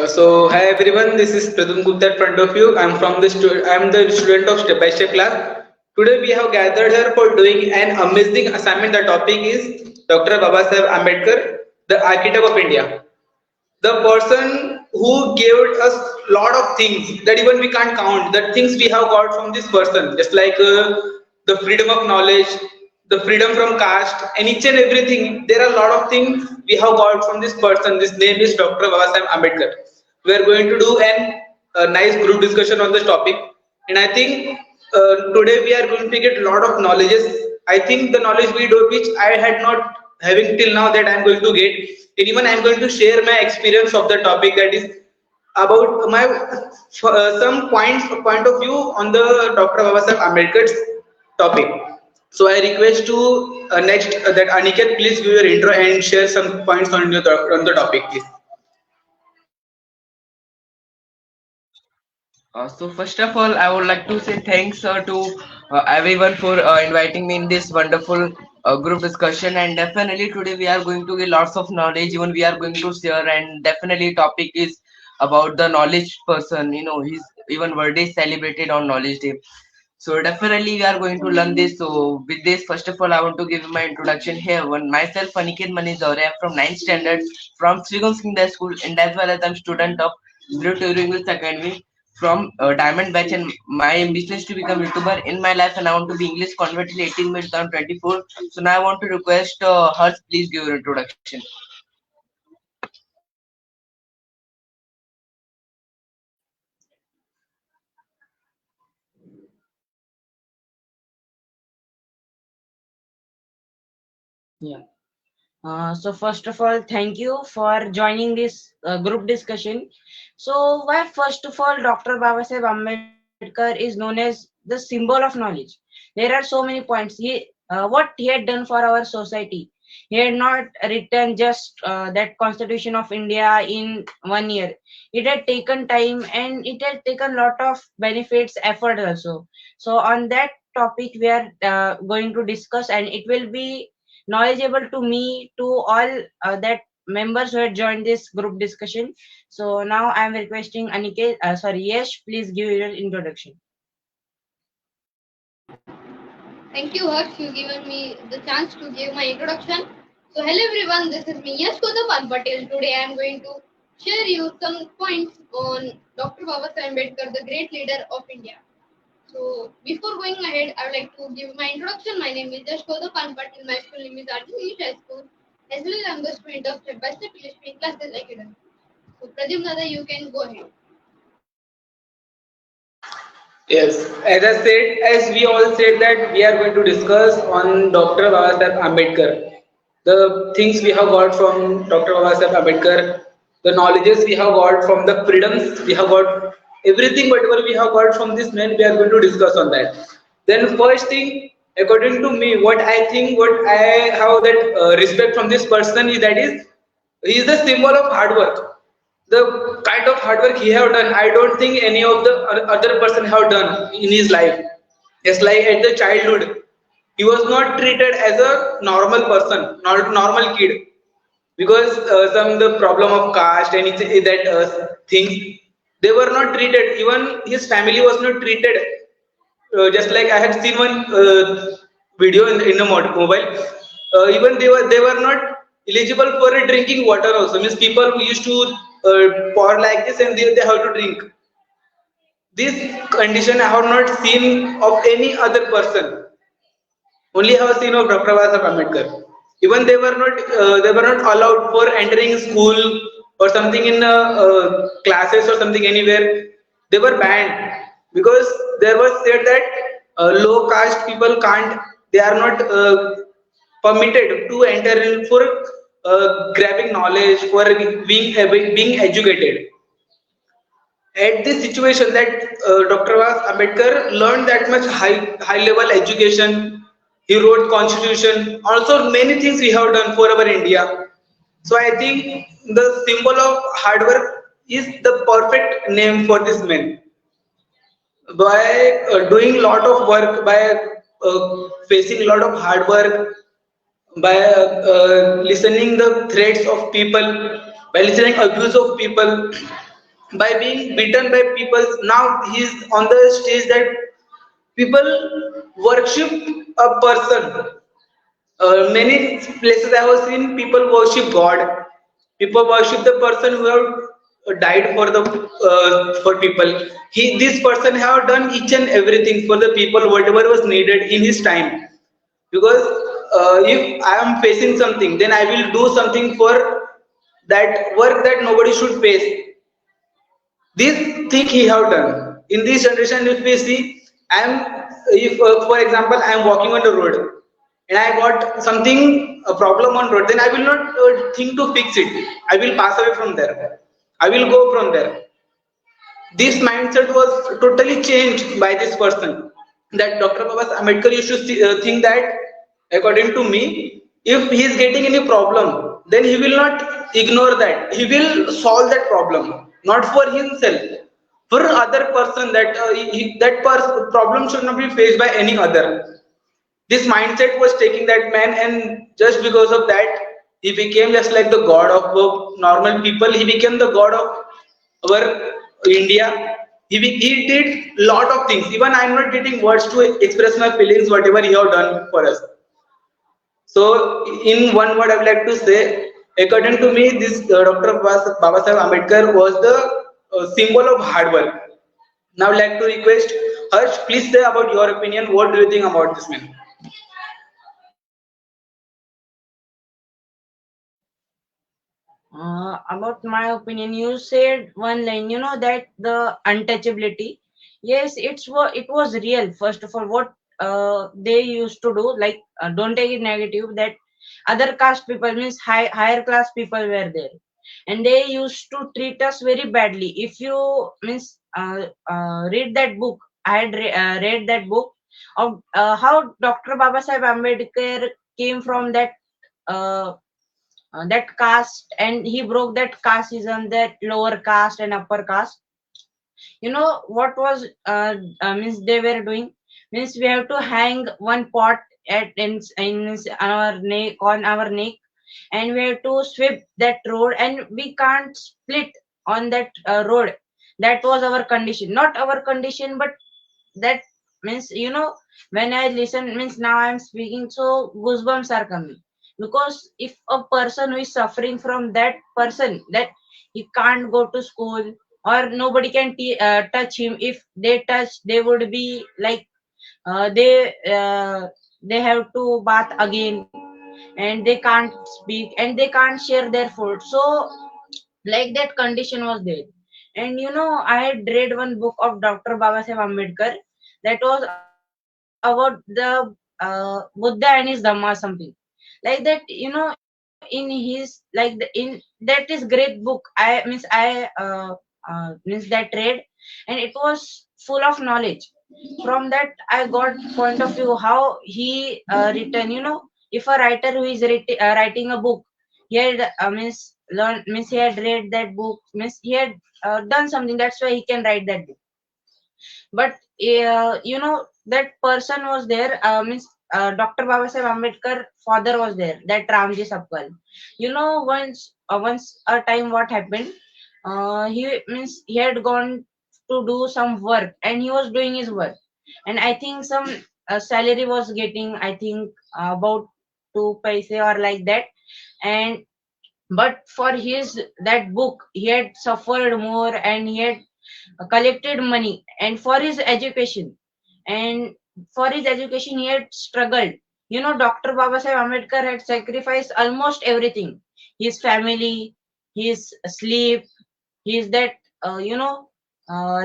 Hi everyone, this is Pradum Gupta in front of you. I'm the student of Step by Step class. Today we have gathered here for doing an amazing assignment. The topic is Dr. Babasaheb Ambedkar, the architect of India, the person who gave us lot of things that even we can't count, the things we have got from this person, just like the freedom of knowledge, the freedom from caste, and each and everything. There are a lot of things we have got from this person. This name is Dr. Babasaheb Ambedkar. We are going to do a nice group discussion on this topic, and I think today we are going to get a lot of knowledges. I think the knowledge we do which I had not having till now, that I'm going to get, and even I'm going to share my experience of the topic, that is about my some point of view on the Dr. Babasaheb Ambedkar's topic. So I request to next that Aniket, please give your intro and share some points on the topic, please. So first of all, I would like to say thanks to everyone for inviting me in this wonderful group discussion. And definitely today we are going to get lots of knowledge. Even we are going to share. And definitely topic is about the knowledge person. His even birthday is celebrated on Knowledge Day. So definitely we are going to learn this. So with this, first of all, I want to give my introduction here. One myself, Aniket Manish Daure, I'm from 9th standard from Srigun Singh School, and as well as I'm student of Zero to Hero English Academy from Diamond Batch, and my ambition is to become YouTuber in my life, and I want to be English convert till 18 May 2024. So now I want to request Harsh, please give your introduction. Yeah. So first of all, thank you for joining this group discussion. So why first of all, Dr. Babasaheb Ambedkar is known as the symbol of knowledge. There are so many points. What he had done for our society. He had not written just that Constitution of India in 1 year. It had taken time and it had taken lot of benefits, effort also. So on that topic we are going to discuss, and it will be knowledgeable to me, to all that members who had joined this group discussion. So now I am requesting Aniket, Yesh, please give your introduction. Thank you, Harsh. You given me the chance to give my introduction. So, hello everyone. This is me, Yash Kodapan Patel. Today, I am going to share you some points on Dr. Babasaheb Ambedkar, the great leader of India. So, before going ahead, I would like to give my introduction. My name is Yash Kodapan Patel. My school name is Arjun English High School. As well, I am the student of Step by Step English Classes Academy. So, Pradyum Dada, you can go ahead. Yes, as I said, as we all said that we are going to discuss on Dr. Babasaheb Ambedkar, the things we have got from Dr. Babasaheb Ambedkar, the knowledges we have got from the freedoms we have got, everything whatever we have got from this man, we are going to discuss on that. Then first thing, according to me, what I think, what I have that respect from this person is that is he is the symbol of hard work. The kind of hard work he have done, I don't think any of the other person have done in his life. Just like at the childhood, he was not treated as a normal person, not normal kid, because some the problem of caste and that things, they were not treated. Even his family was not treated. Just like I had seen one video in a mobile, even they were not eligible for a drinking water also. Means people who used to pour like this and they have to drink. This condition I have not seen of any other person. Only have seen of Dr. Babasaheb Ambedkar. Even they were not allowed for entering school or something in classes or something anywhere. They were banned because there was said that low caste people can't. They are not permitted to enter in for grabbing knowledge, for being educated. At this situation that Dr. Ambedkar learned that much high level education, he wrote constitution, also many things we have done for our India. So I think the symbol of hard work is the perfect name for this man. By doing lot of work, by facing a lot of hard work, by listening the threats of people, by listening abuse of people, by being beaten by people. Now he's on the stage that people worship a person. Many places I have seen people worship God. People worship the person who have died for the for people. This person have done each and everything for the people, whatever was needed in his time. Because if I am facing something, then I will do something for that work that nobody should face. This thing he have done in this generation. If we see, I am, if for example I am walking on the road and I got something, a problem on road, then I will not think to fix it. I will pass away from there. I will go from there. This mindset was totally changed by this person. That Dr. Babas Ambedkar used to think that, according to me, if he is getting any problem, then he will not ignore that. He will solve that problem, not for himself, for other person. That problem should not be faced by any other. This mindset was taking that man, and just because of that, he became just like the god of normal people. He became the god of our India. He did lot of things. Even I'm not getting words to express my feelings whatever he have done for us. So in one word I would like to say, according to me, this Dr. Babasaheb Ambedkar was the symbol of hard work. Now I'd like to request Harsh, please say about your opinion. What do you think about this man? About my opinion, you said one line, that the untouchability. Yes, it was real. First of all, what they used to do, like, don't take it negative, that other caste people, means higher class people were there, and they used to treat us very badly. If you means read that book, I had read that book of how Dr. Babasaheb Ambedkar came from that caste, and he broke that casteism, that lower caste and upper caste. What was means they were doing, means we have to hang one pot in our neck, on our neck, and we have to sweep that road, and we can't split on that road. That was our condition, not our condition, but that means, when I listen, means now I'm speaking, so goosebumps are coming. Because if a person who is suffering from that person, that he can't go to school, or nobody can touch him, if they touch, they would be like, they have to bath again, and they can't speak, and they can't share their food. So like that condition was there. And I had read one book of Dr. Babasaheb Ambedkar, that was about the Buddha and his Dhamma, something like that. In his, like, in that is great book, means that read, and it was full of knowledge. From that I got point of view how he written. If a writer who is writing a book, he had means he had read that book, means he had done something, that's why he can write that book. But that person was there, means Dr. Babasaheb Ambedkar father was there, that Ramji Sapkal. Once a time what happened, he had gone to do some work, and he was doing his work, and I think some salary was getting, I think, about 2 paise or like that. And but for his that book, he had suffered more, and he had collected money, and for his education, and for his education he had struggled. Dr. Babasaheb Ambedkar had sacrificed almost everything: his family, his sleep, his that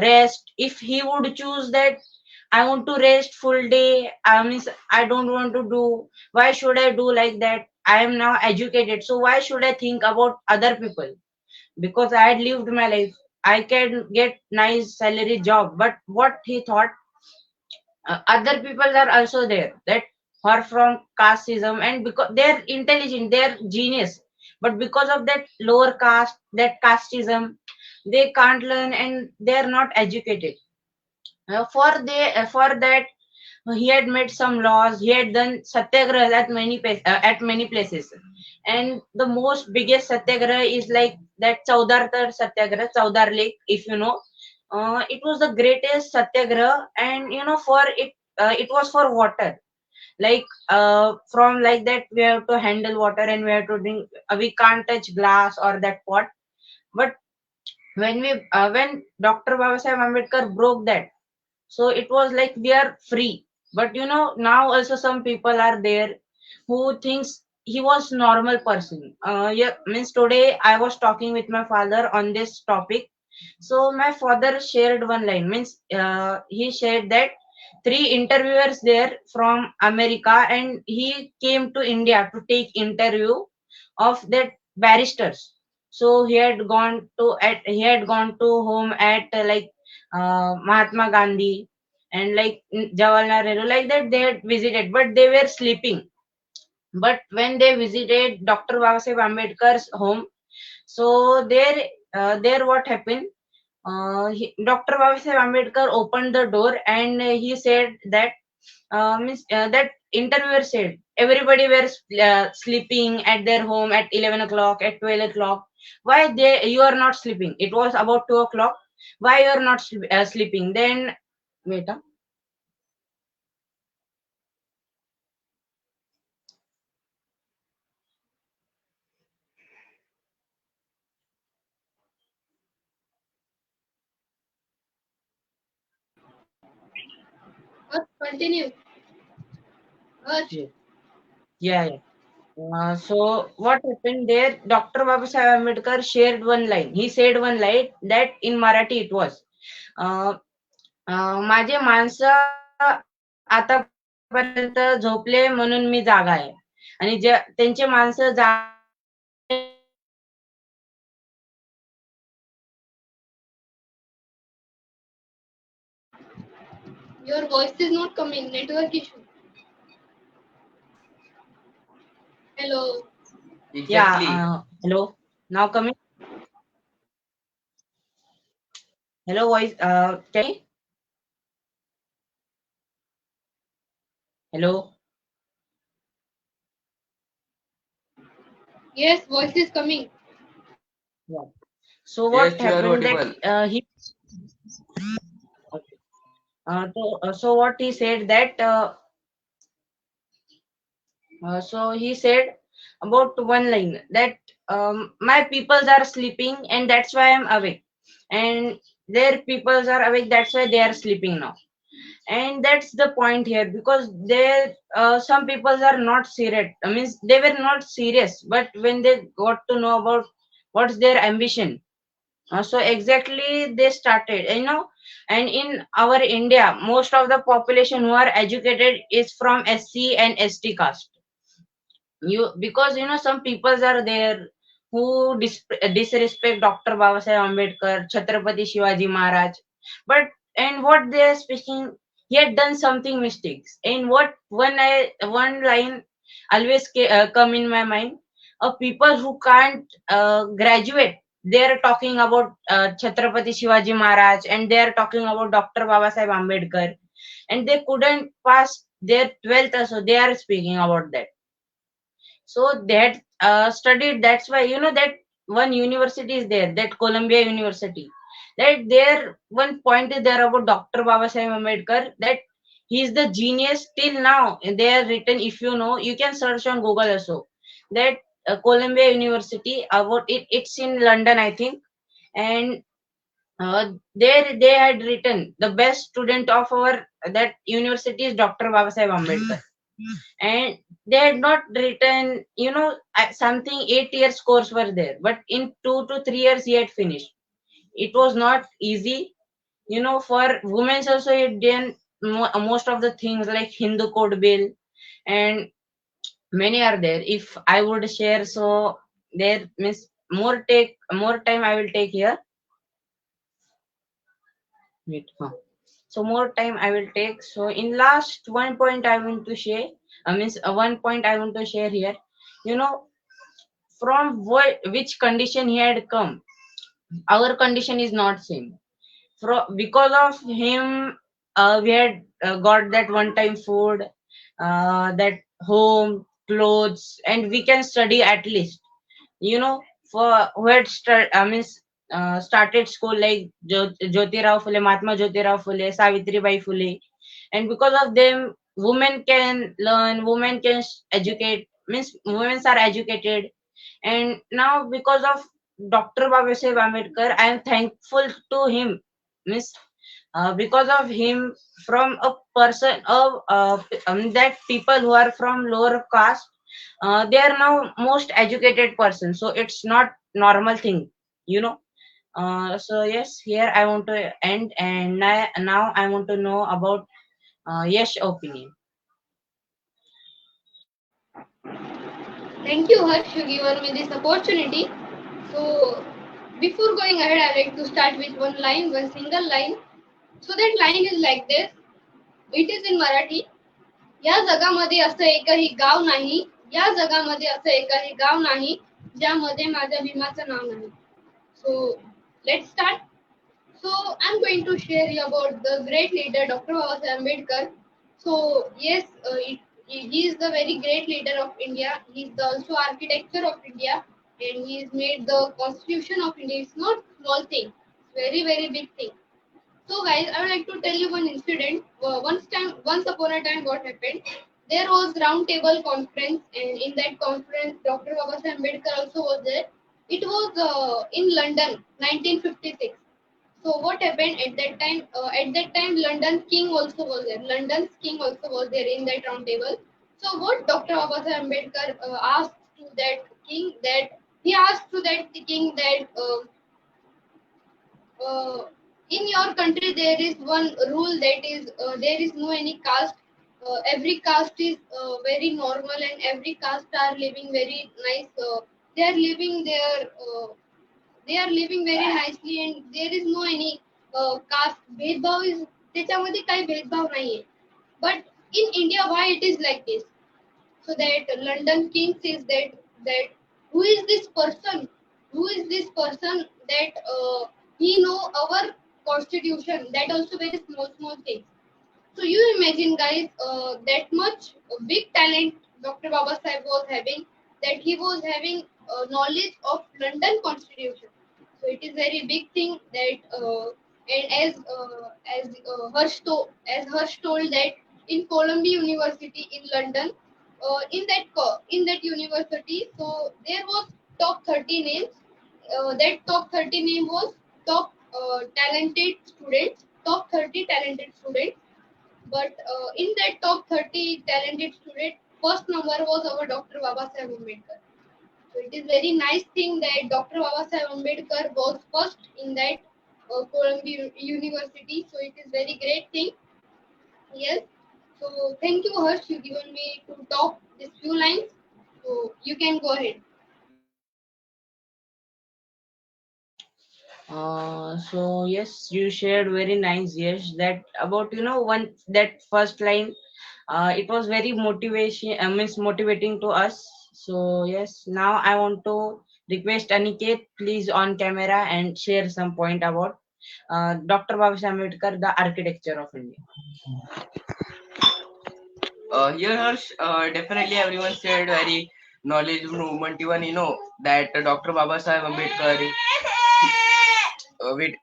rest. If he would choose that, I want to rest full day, I don't want to do, why should I do like that? I am now educated, so why should I think about other people? Because I had lived my life, I can get nice salary job. But what he thought, other people are also there, that are from casteism, and because they're intelligent, they're genius, but because of that lower caste, that casteism, they can't learn, and they're not educated. For that, He had made some laws. He had done satyagrahas at many places, and the most biggest satyagraha is like that Chowdar Satyagraha, Chowdar Lake, if you know. It was the greatest satyagraha, and for it, it was for water. Like from like that, we have to handle water and we have to drink. We can't touch glass or that pot. But when Dr. Babasaheb Ambedkar broke that, so it was like we are free. But now also some people are there who thinks he was normal person. Yeah, means today I was talking with my father on this topic. So my father shared one line, means he shared that three interviewers there from America, and he came to India to take interview of that barristers. So he had gone to home at like Mahatma Gandhi and like Jawaharlal Nehru, like that they had visited, but they were sleeping. But when they visited Dr. Babasaheb Ambedkar's home, so there what happened? Dr. Babasaheb Ambedkar opened the door and he said that that interviewer said everybody were sleeping at their home at 11 o'clock, at 12 o'clock. Why you are not sleeping? It was about 2 o'clock. Why you are not sleeping? Then wait. Continue. Harsh, Yeah, yeah. Yeah. So what happened there? Dr. Babasaheb Ambedkar shared one line. He said one line that in Marathi it was. Uh, माझे माणसं आतापर्यंत झोपले म्हणून मी जागा आहे. आणि त्यांचे माणसं जागे आहेत म्हणून मी जागा आहे. your voice is not coming. Network issue. Hello. Yeah. Exactly. Hello. Now coming. Hello, voice. Can you? Hello. Yes, voice is coming. Yeah. So what Yes, you are happened that audible. he okay. So what he said that so he said about one line that my peoples are sleeping and that's why I'm awake, and their peoples are awake, that's why they are sleeping now. And that's the point here, because they some people are not serious. I mean, they were not serious, but when they got to know about what's their ambition, so exactly they started, and in our India, most of the population who are educated is from SC and ST caste. Because some peoples are there who disrespect Dr. Babasaheb Ambedkar, Chhatrapati Shivaji Maharaj, but and what they are speaking, he had done something mistakes. And what one line always come in my mind: people who can't graduate, they are talking about Chhatrapati Shivaji Maharaj and they are talking about Dr. Babasaheb Ambedkar, and they couldn't pass their 12th also, they are speaking about that. So that studied, that's why that one university is there, that Columbia University, that there one point is there about Dr. Babasaheb Ambedkar, that he is the genius till now. And they are written, if you can search on Google also, that Columbia University, about it's in London, I think. And there they had written the best student of our that university is Dr. Babasaheb Ambedkar. And they had not written, something 8 years course were there, but in 2 to 3 years he had finished. It was not easy. For women also he done most of the things like Hindu code bill, and many are there. If I would share, so there means more time I will take here. Wait, so more time I will take. So in last one point I want to share, means one point I want to share here. You know, from which condition he had come, our condition is not same. Because of him, we had got that one time food, that home, clothes, and we can study at least. You know, for who had started school like Jyotirao Phule, Mahatma Jyotirao Phule, Savitri Bai Phule, and because of them, women can learn, women can educate, means women are educated. And now because of Dr. Babasaheb Ambedkar, I am thankful to him. Means because of him, from a person of that people who are from lower caste, they are now most educated person. So it's not normal thing, you know. So yes, here I want to end, and now I want to know about Yash opinion. Thank you, Harsh, for giving me this opportunity. So, before going ahead, I like to start with one line, one single line. So that line is like this. It is in Marathi. या जगामध्ये असं एकही गाव नाही, या जगामध्ये असं एकही गाव नाही ज्यामध्ये माझ्या भीमाचं नाव नाही. So let's start. So I'm going to share you about the great leader Dr. Babasaheb Ambedkar. So yes, he is the very great leader of India. He is the also architecture of India, and he has made the Constitution of India. It's not small thing. It's very very big thing. So, guys, I would like to tell you one incident. Once upon a time, what happened? There was round table conference, and in that conference, Dr. Babasaheb Ambedkar also was there. It was in London, 1956. So, what happened at that time? At that time, London King also was there. London's King also was there in that round table. So, what Dr. Babasaheb Ambedkar asked to that king, that he asked to that king that. Uh, in your country there is one rule, that is there is no any caste. Every caste is very normal, and every caste are living very nice. They are living their they are living very nicely, and there is no any caste भेदभाव is त्याच्यामध्ये काही भेदभाव नाहीये. But in India, why it is like this? So that London King says that who is this person? Who is this person that he know our constitution? That also very small things. So you imagine, guys, that much big talent Dr. Baba Sahib was having, that he was having knowledge of London Constitution. So it is very big thing that, and as Harsh told that in Columbia University in London, in that university, so there was top 30 names. That top 30 name was top talented students, top 30 talented students. But in that top 30 talented student, first number was our Dr. Babasaheb Ambedkar. So it is very nice thing that Dr. Babasaheb Ambedkar was first in that Columbia University. So it is very great thing. Yes. So thank you, Harsh. You given me to talk these few lines. So you can go ahead. So yes, you shared very nice. Yes, that about one that first line. It was very motivation. Means motivating to us. So yes, now I want to request Aniket, please on camera and share some point about Dr. Babasaheb Ambedkar, the architecture of India. Here, Harsh, definitely everyone said very knowledgeable movement. Even that Dr. Baba Sahib Ambedkar. Wait.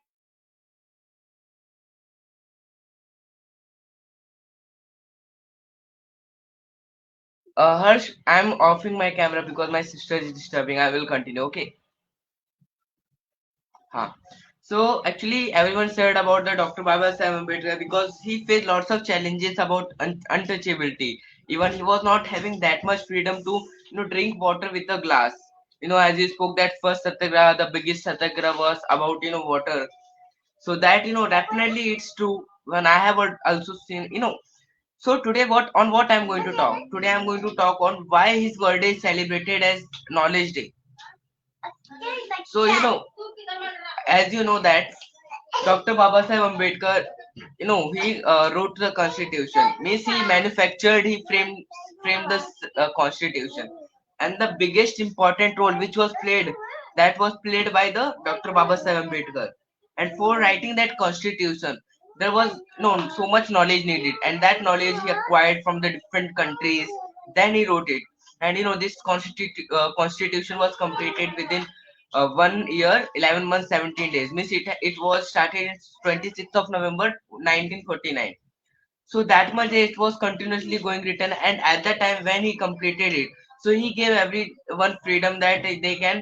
Harsh, I'm offing my camera because my sister is disturbing. I will continue. Okay. Huh. So actually, everyone said about the Dr. Baba Sahib Ambedkar because he faced lots of challenges about untouchability. Even he was not having that much freedom to drink water with a glass. As you spoke that first satyagraha, the biggest satyagraha was about water. So that definitely it's true. When I have also seen So today what I'm going to talk. Today I'm going to talk on why his birthday is celebrated as Knowledge Day. So as you know that Dr. Babasaheb Ambedkar, he wrote the Constitution. Means he manufactured, he framed the Constitution, and the biggest important role which was played, that was played by the Dr. Babasaheb Ambedkar. And for writing that Constitution, there was no so much knowledge needed, and that knowledge he acquired from the different countries. Then he wrote it, and this constitution was completed within 1 year, 11 months, 17 days. Means it was started in 26th of November 1949. So that much it was continuously going written, and at the time when he completed it, so he gave everyone freedom that they can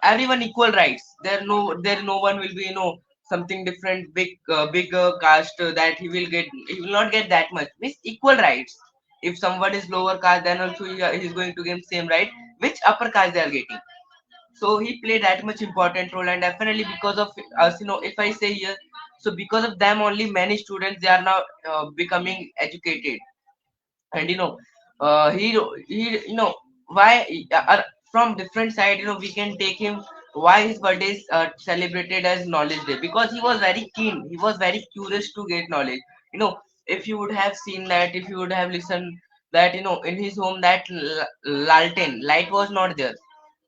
everyone equal rights. There no one will be something different, big caste, that he will not get that much. Means equal rights. If someone is lower caste, then also he is going to get same right which upper caste they are getting. So he played that much important role, and definitely because of us, if I say here, so because of them only many students they are now becoming educated. And he why from different side, we can take him why his birthday is celebrated as knowledge day, because he was very keen, he was very curious to get knowledge. If you would have seen that, if you would have listened that, in his home that lalten light was not there.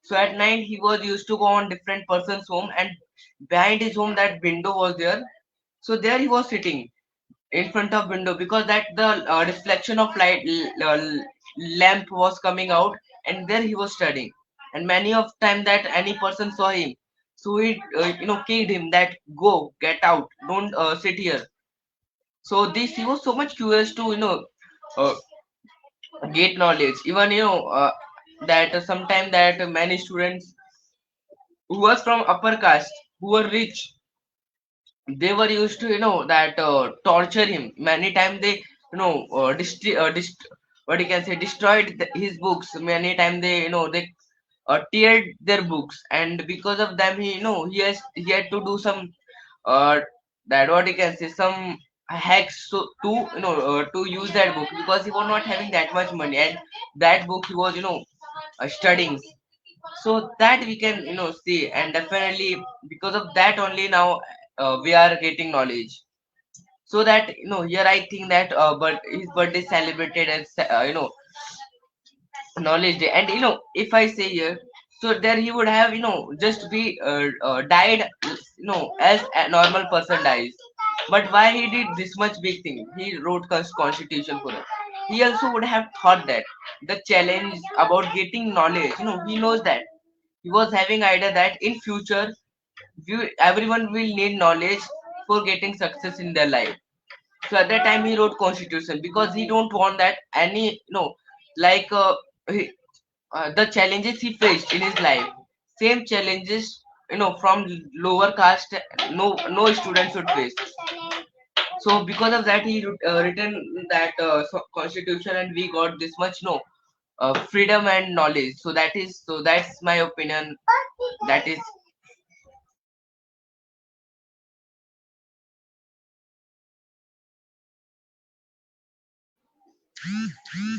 So at night he was used to go on different person's home, and behind his home that window was there. So there he was sitting in front of window, because that the reflection of light lamp was coming out, and there he was studying. And many of time that any person saw him, so he kicked him that go get out, don't sit here. So this he was so much curious to uh, get knowledge. Even that sometime that many students who was from upper caste, who were rich, they were used to that torture him many times. They what you can say destroyed his books many times. They they teared their books, and because of them he had to do some uh, that what you can say some hacks, so to use that book, because he was not having that much money, and that book he was studying. So that we can see, and definitely because of that only now we are getting knowledge. So that here I think that but his birthday celebrated as knowledge day. And if I say here, so there he would have just be died as a normal person dies. But why he did this much big thing, he wrote constitution for it. He also would have thought that the challenge about getting knowledge, he knows that he was having idea that in future everyone will need knowledge for getting success in their life. So at that time he wrote constitution, because he don't want that any like he, the challenges he faced in his life, same challenges from lower caste, no student should face. So because of that he written that constitution, and we got this much freedom and knowledge. So that's my opinion. That is.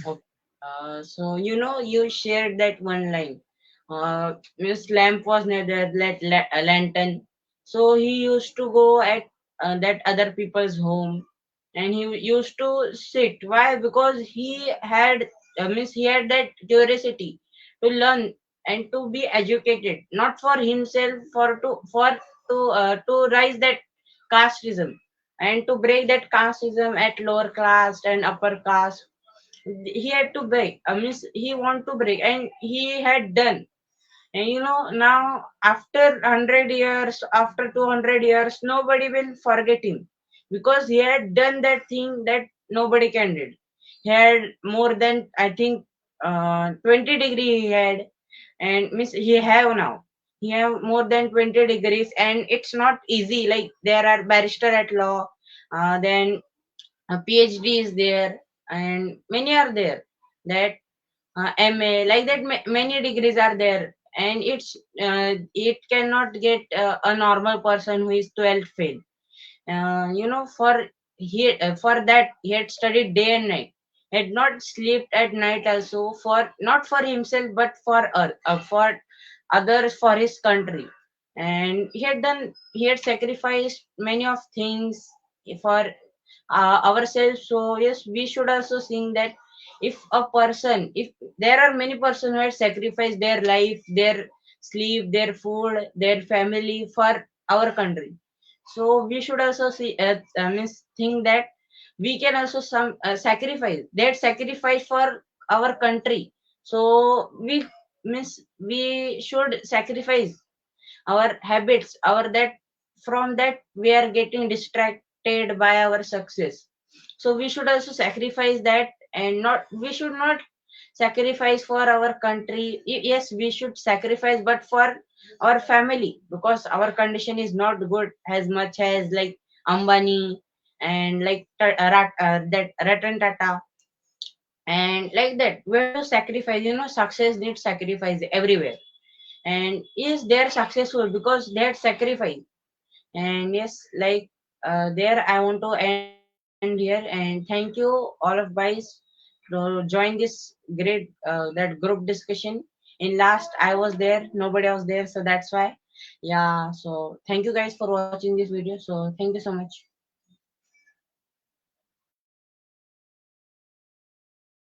Okay. So you shared that one line. Miss Lamp was near the a lantern, so he used to go at that other people's home, and he used to sit. Why? Because he had that curiosity to learn and to be educated, not for himself, to rise that casteism and to break that casteism at lower caste and upper caste. He had to break. He want to break, and he had done. And now after 100 years, after 200 years, nobody will forget him, because he had done that thing that nobody can did. He had more than, I think, 20 degree he had, and he have now. He have more than 20 degrees, and it's not easy. Like there are barrister at law, then a PhD is there, and many are there. That MA, like that, many degrees are there, and it cannot get a normal person who is 12th fail. For that he had studied day and night, had not slept at night also, for not for himself but for others, for his country. And he had sacrificed many of things for ourselves. So yes, we should also think that if there are many persons who have sacrificed their life, their sleep, their food, their family for our country, So we should also see means think that we can also some sacrifice that sacrifice for our country. So we means we should sacrifice our habits, our that from that we are getting distracted by our success. So we should also sacrifice that, and not we should not sacrifice for our country. Yes, we should sacrifice, but for our family, because our condition is not good as much as like Ambani and like that Ratan Tata, and like that we have to sacrifice. Success needs sacrifice everywhere, and is there successful because that sacrifice. And yes, like there I want to end here, and thank you all of guys to join this great that group discussion. In last I was there, nobody else there, so that's why. Yeah, so thank you guys for watching this video, so thank you so much.